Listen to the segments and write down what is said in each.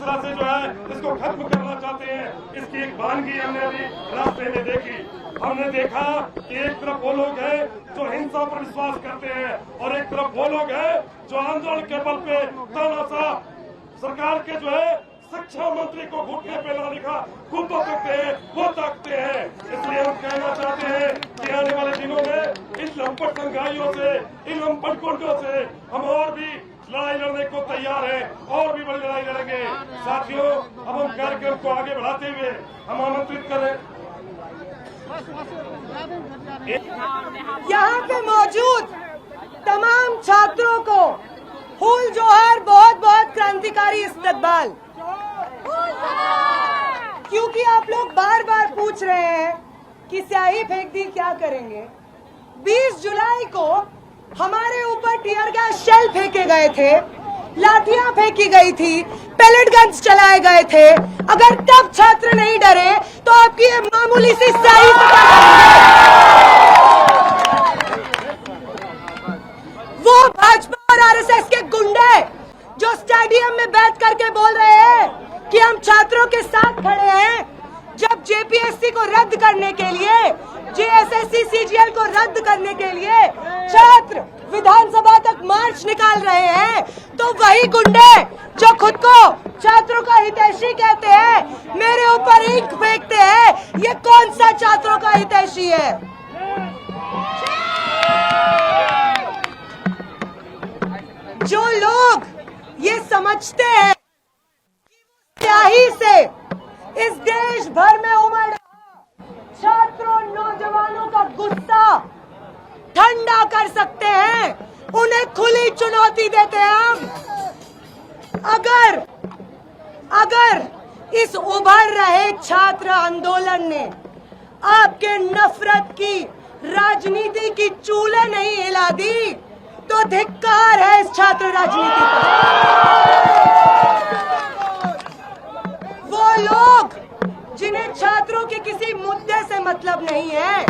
तरह से जो है इसको खत्म करना चाहते हैं, इसकी एक वानगी हमने अभी रास्ते में देखी। हमने देखा कि एक तरफ वो लोग हैं जो हिंसा पर विश्वास करते हैं और एक तरफ वो लोग हैं जो आंदोलन के बल पे तानाशाह सरकार के जो है शिक्षा मंत्री को घुटने पे लाने का कुंभा करते हैं, वो ताकते हैं। इसलिए हम कहना चाहते हैं कि आने वाले दिनों में इन लंपट संघाइयों से, इन लंपट गुंडों से हम और भी लड़ाई लड़ने को तैयार है, और भी बड़ी लड़ाई लड़ेंगे। साथियों, अब हम कार्यक्रम को आगे बढ़ाते हुए हम आमंत्रित करें यहाँ पे मौजूद तमाम छात्रों को फूल जोहार, बहुत बहुत क्रांतिकारी इस्तकबाल। क्योंकि आप लोग बार बार पूछ रहे हैं कि स्याही फेंक दी क्या करेंगे। 20 जुलाई को हमारे ऊपर टीयर गैस शेल फेंके गए थे, लाठियां फेंकी गई थी, पेलेट गन्स चलाए गए थे। अगर तब छात्र नहीं डरे तो आपकी ये मामूली सी स्याही से क्या करेंगे? वो भाजपा और आरएसएस के गुंडे जो स्टेडियम में बैठ करके बोल रहे हैं कि हम छात्रों के साथ खड़े हैं, जब जेपीएससी को रद्द करने के लिए, जेएसएससी सीजीएल को रद्द करने के लिए छात्र विधानसभा तक मार्च निकाल रहे हैं, तो वही गुंडे जो खुद को छात्रों का हितैषी कहते हैं मेरे ऊपर ईंट फेंकते हैं। ये कौन सा छात्रों का हितैषी है? जो लोग ये समझते हैं कि स्याही से इस देश भर में उमड़ रहा छात्रों, नौजवानों का गुस्सा ठंडा कर सकते हैं, उन्हें खुली चुनौती देते हैं हम। अगर इस उभर रहे छात्र आंदोलन ने आपके नफरत की राजनीति की चूल्हे नहीं हिला दी तो धिक्कार है इस छात्र राजनीति पर। वो लोग जिन्हें छात्रों के किसी मुद्दे से मतलब नहीं है,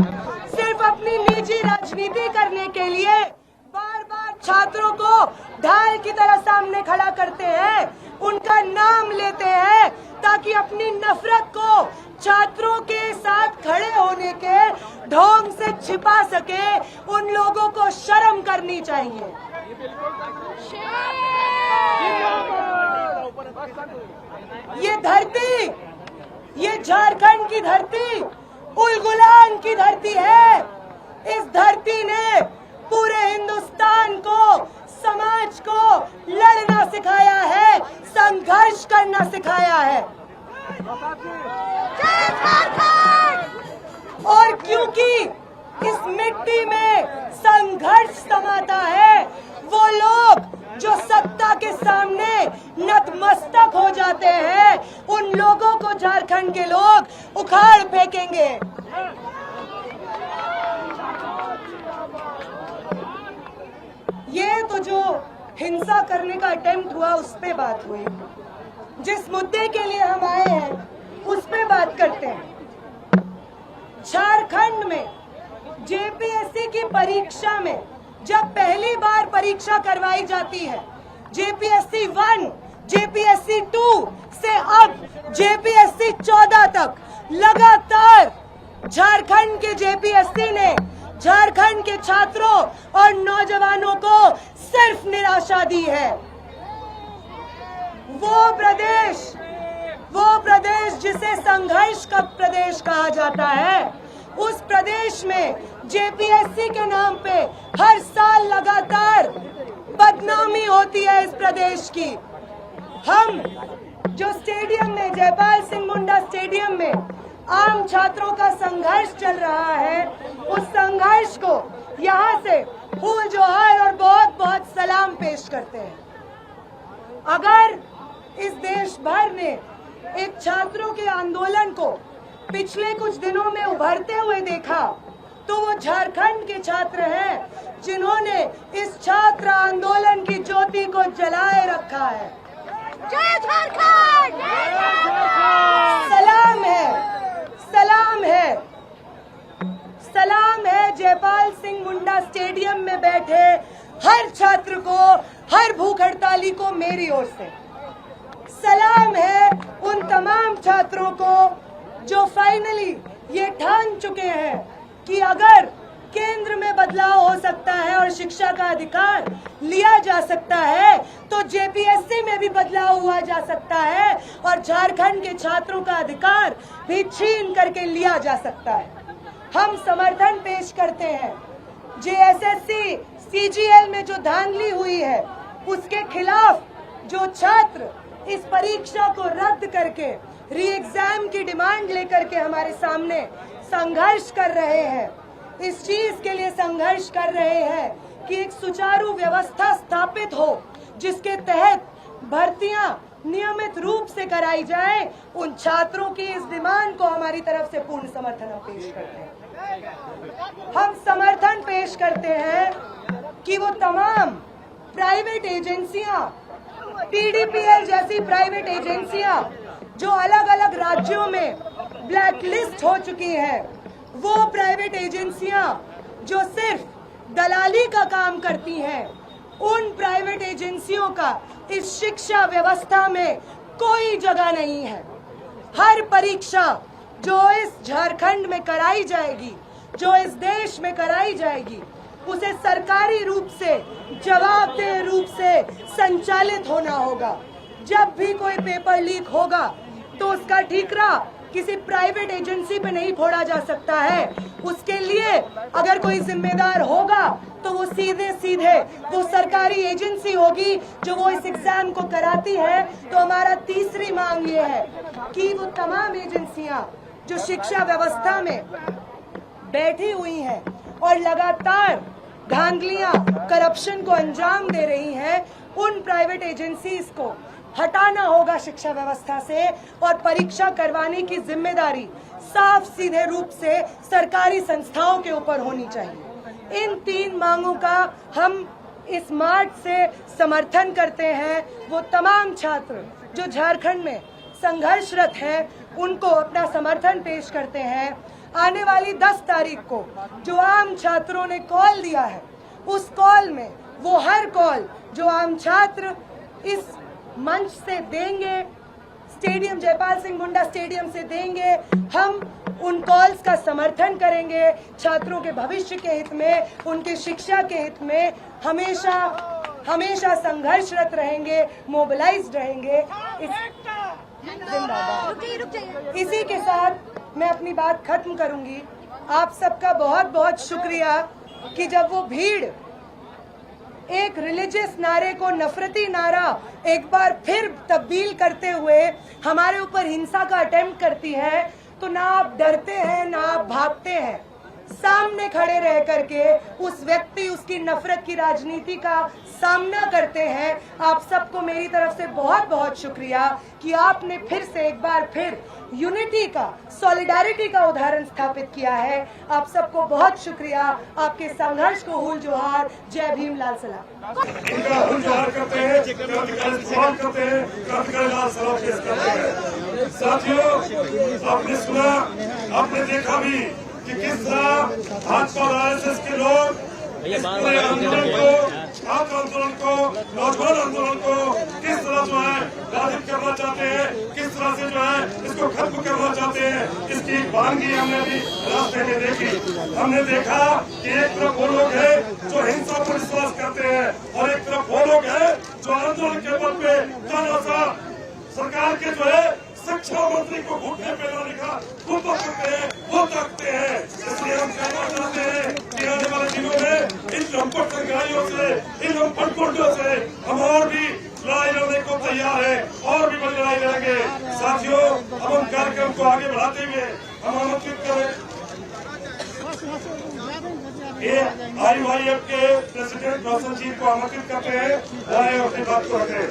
सिर्फ अपनी निजी राजनीति करने के लिए बार बार छात्रों को ढाल की तरह सामने खड़ा करते हैं, उनका नाम लेते हैं ताकि अपनी नफरत को छात्रों के साथ खड़े होने के ढोंग से छिपा सके। उन लोगों को शर्म करनी चाहिए। ये धरती, ये झारखंड की धरती उलगुलान की धरती है। इस धरती ने पूरे हिंदुस्तान को, समाज को लड़ना सिखाया है, संघर्ष करना सिखाया है। और क्योंकि इस मिट्टी में संघर्ष समाता है, वो लोग जो सत्ता के सामने नतमस्तक हो जाते हैं, उन लोगों को झारखंड के लोग उखाड़ फेंकेंगे। ये तो जो हिंसा करने का अटेम्प्ट हुआ उस पे बात हुई। जिस मुद्दे के लिए हम आए हैं उस पे बात करते हैं। झारखंड में जेपीएससी की परीक्षा में जब पहली बार परीक्षा करवाई जाती है, जेपीएससी 1, जेपीएससी 2 से अब जेपीएससी 14 तक लगातार झारखंड के जेपीएससी ने झारखंड के छात्रों और नौजवानों को सिर्फ निराशा दी है। वो प्रदेश जिसे संघर्ष का प्रदेश कहा जाता है, उस प्रदेश में जेपीएससी के नाम पे हर साल लगातार बदनामी होती है इस प्रदेश की। हम जो स्टेडियम में, जयपाल सिंह मुंडा स्टेडियम में आम छात्रों का संघर्ष चल रहा है, उस संघर्ष को यहाँ से फूल जोहार और बहुत बहुत सलाम पेश करते हैं। अगर इस देश भर ने एक छात्रों के आंदोलन को पिछले कुछ दिनों में उभरते हुए देखा, तो वो झारखंड के छात्र हैं जिन्होंने इस छात्र आंदोलन की ज्योति को जलाए रखा है। जय झारखंड! सलाम है, सलाम है, सलाम है जयपाल सिंह मुंडा स्टेडियम में बैठे हर छात्र को, हर भूख हड़ताली को मेरी ओर से सलाम है उन तमाम छात्रों को जो फाइनली ये ठान चुके हैं कि अगर केंद्र में बदलाव हो सकता है और शिक्षा का अधिकार लिया जा सकता है तो जेपीएससी में भी बदलाव हुआ जा सकता है और झारखंड के छात्रों का अधिकार भी छीन करके लिया जा सकता है। हम समर्थन पेश करते हैं जेएसएससी सीजीएल में जो धांधली हुई है उसके खिलाफ जो छात्र इस परीक्षा को रद्द करके री एग्जाम की डिमांड लेकर के हमारे सामने संघर्ष कर रहे हैं, इस चीज के लिए संघर्ष कर रहे हैं कि एक सुचारू व्यवस्था स्थापित हो जिसके तहत भर्तियां नियमित रूप से कराई जाए। उन छात्रों की इस डिमांड को हमारी तरफ से पूर्ण समर्थन हम पेश करते हैं। हम समर्थन पेश करते हैं कि वो तमाम प्राइवेट एजेंसियां, पीडीपीएल जैसी प्राइवेट एजेंसियां जो अलग अलग राज्यों में ब्लैकलिस्ट हो चुकी हैं, वो प्राइवेट एजेंसियां जो सिर्फ दलाली का काम करती हैं, उन प्राइवेट एजेंसियों का इस शिक्षा व्यवस्था में कोई जगह नहीं है। हर परीक्षा जो इस झारखंड में कराई जाएगी, जो इस देश में कराई जाएगी, उसे सरकारी रूप से, जवाबदेह रूप से संचालित होना होगा। जब भी कोई पेपर लीक होगा तो उसका ठीकरा किसी प्राइवेट एजेंसी पे नहीं फोड़ा जा सकता है। उसके लिए अगर कोई जिम्मेदार होगा तो वो सीधे सीधे वो सरकारी एजेंसी होगी जो वो इस एग्जाम को कराती है। तो हमारा तीसरी मांग ये है कि वो तमाम एजेंसियां जो शिक्षा व्यवस्था में बैठी हुई हैं और लगातार धांधलियां, करप्शन को अंजाम दे रही हैं, उन प्राइवेट एजेंसीज को हटाना होगा शिक्षा व्यवस्था से और परीक्षा करवाने की जिम्मेदारी साफ सीधे रूप से सरकारी संस्थाओं के ऊपर होनी चाहिए। इन तीन मांगों का हम इस मार्च से समर्थन करते हैं। वो तमाम छात्र जो झारखंड में संघर्षरत हैं उनको अपना समर्थन पेश करते हैं। आने वाली 10 तारीख को जो आम छात्रों ने कॉल दिया है, उस कॉल में वो हर कॉल जो आम छात्र इस मंच से देंगे, स्टेडियम जयपाल सिंह मुंडा स्टेडियम से देंगे, हम उन कॉल्स का समर्थन करेंगे। छात्रों के भविष्य के हित में, उनके शिक्षा के हित में हमेशा हमेशा संघर्षरत रहेंगे, मोबिलाइज्ड रहेंगे। इसी के साथ मैं अपनी बात खत्म करूंगी। आप सबका बहुत बहुत शुक्रिया कि जब वो भीड़ एक रिलीजियस नारे को नफरती नारा एक बार फिर तब्दील करते हुए हमारे ऊपर हिंसा का अटेम्प्ट करती है, तो ना आप डरते हैं ना आप भागते हैं, सामने खड़े रह करके उस व्यक्ति, उसकी नफरत की राजनीति का सामना करते हैं। आप सबको मेरी तरफ से बहुत बहुत शुक्रिया कि आपने फिर से एक बार फिर यूनिटी का, सॉलिडारिटी का उदाहरण स्थापित किया है। आप सबको बहुत शुक्रिया। आपके संघर्ष को हुल जोहार। जय भीम, लाल सलाम। इनका हुल जोहार करते हैं, सवाल करते हैं, क्रांतिकारी लाल सलाम पेश करते हैं। साथियों, आपने सुना, आपने देखा भी कि किस तरह भाजपा और आरएसएस के लोग इस पूरे आंदोलन को, छात्र आंदोलन को, नौजवान आंदोलन को किस तरह जो है बाधित करना चाहते हैं, किस तरह से जो है इसको खत्म करना चाहते हैं। इसकी एक बानगी हमने भी रास्ते में देखी। हमने देखा कि एक तरफ वो लोग हैं जो हिंसा पर विश्वास करते हैं और एक तरफ वो लोग हैं जो आंदोलन के बल पे सरकार के जो है शिक्षा मंत्री को घुटने पे लाने का कुंभा करते हैं, वो ताकते हैं। इसलिए हम कहना चाहते हैं कि आने वाले दिनों में इन लंपट संग्राहियों से, इन लंपट गुंडों से हम और भी लड़ाई लड़ने को तैयार है, और भी बड़ी लड़ाई लड़ेंगे। साथियों, अब हम कार्यक्रम को आगे बढ़ाते हुए हम आमंत्रित करें IUIF के प्रेसिडेंट रोशन जी को आमंत्रित करते हैं, आए अपनी बात को रखें।